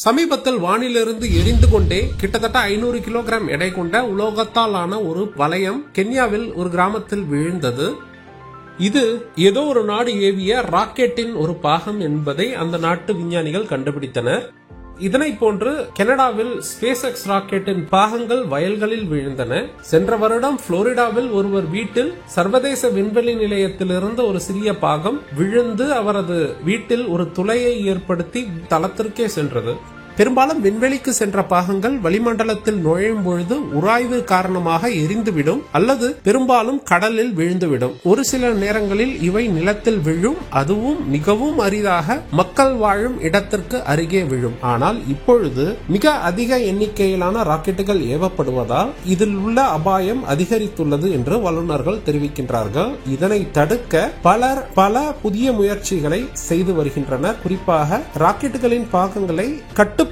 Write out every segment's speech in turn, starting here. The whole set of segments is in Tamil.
சமீபத்தில் வானிலிருந்து எரிந்து கொண்டே கிட்டத்தட்ட 500 கிலோகிராம் எடை கொண்ட உலோகத்தால் ஆன ஒரு வளையம் கென்யாவில் ஒரு கிராமத்தில் விழுந்தது. இது ஏதோ ஒரு நாடு ஏவிய ராக்கெட்டின் ஒரு பாகம் என்பதை அந்த நாட்டு விஞ்ஞானிகள் கண்டுபிடித்தனர். இதனை போன்று கனடாவில் ஸ்பேஸ் எக்ஸ் ராக்கெட்டின் பாகங்கள் வயல்களில் விழுந்தன. சென்ற வருடம் புளோரிடாவில் ஒருவர் வீட்டில் சர்வதேச விண்வெளி நிலையத்திலிருந்து ஒரு சிறிய பாகம் விழுந்து அவரது வீட்டில் ஒரு துளையை ஏற்படுத்தி தளத்திற்கே சென்றது. பெரும்பாலும் விண்வெளிக்கு சென்ற பாகங்கள் வளிமண்டலத்தில் நுழையும் பொழுது உராய்வு காரணமாக எரிந்துவிடும் அல்லது பெரும்பாலும் கடலில் விழுந்துவிடும். ஒரு சில நேரங்களில் இவை நிலத்தில் விழும், அதுவும் மிகவும் அரிதாக மக்கள் வாழும் இடத்திற்கு அருகே விழும். ஆனால் இப்பொழுது மிக அதிக எண்ணிக்கையிலான ராக்கெட்டுகள் ஏவப்படுவதால் இதில் உள்ள அபாயம் அதிகரித்துள்ளது என்று வல்லுநர்கள் தெரிவிக்கின்றார்கள். இதனை தடுக்க பலர் பல புதிய முயற்சிகளை செய்து வருகின்றனர். குறிப்பாக ராக்கெட்டுகளின் பாகங்களை கட்டுப்படுத்தி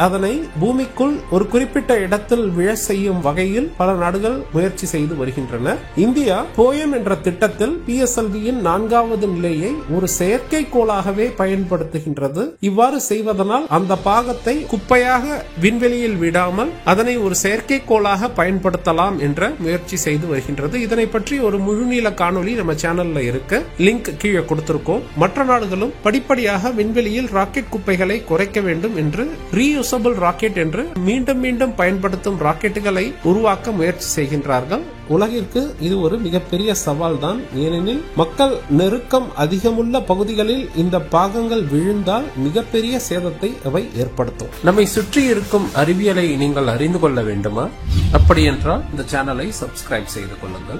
அதனை பூமிக்குள் ஒரு குறிப்பிட்ட இடத்தில் விழ செய்யும் வகையில் பல நாடுகள் முயற்சி செய்து வருகின்றன. இந்தியா போயம் என்ற திட்டத்தில் PSLVயின் 4வது நிலையை ஒரு செயற்கைக்கோளாகவே பயன்படுத்துகின்றது. இவ்வாறு செய்வதனால் அந்த பாகத்தை குப்பையாக விண்வெளியில் விடாமல் அதனை ஒரு செயற்கைக்கோளாக பயன்படுத்தலாம் என்ற முயற்சி செய்து வருகின்றது. இதனை பற்றி ஒரு முழுநீள காணொலி நம்ம சேனல்ல இருக்கு, லிங்க் கீழே கொடுத்திருக்கோம். மற்ற நாடுகளும் படிப்படியாக விண்வெளியில் ராக்கெட் குப்பைகளை குறைக்க வேண்டும் என்று ரீயூசபிள் ராக்கெட் என்று மீண்டும் மீண்டும் பயன்படுத்தும் ராக்கெட்டுகளை உருவாக்க முயற்சி செய்கின்றார்கள். உலகிற்கு இது ஒரு மிகப்பெரிய சவால் தான். ஏனெனில் மக்கள் நெருக்கம் அதிகமுள்ள பகுதிகளில் இந்த பாகங்கள் விழுந்தால் மிகப்பெரிய சேதத்தை அவை ஏற்படுத்தும். நம்மை சுற்றி இருக்கும் அறிவியலை நீங்கள் அறிந்து கொள்ள வேண்டுமா? அப்படி என்றால் இந்த சேனலை சப்ஸ்கிரைப் செய்து கொள்ளுங்கள்.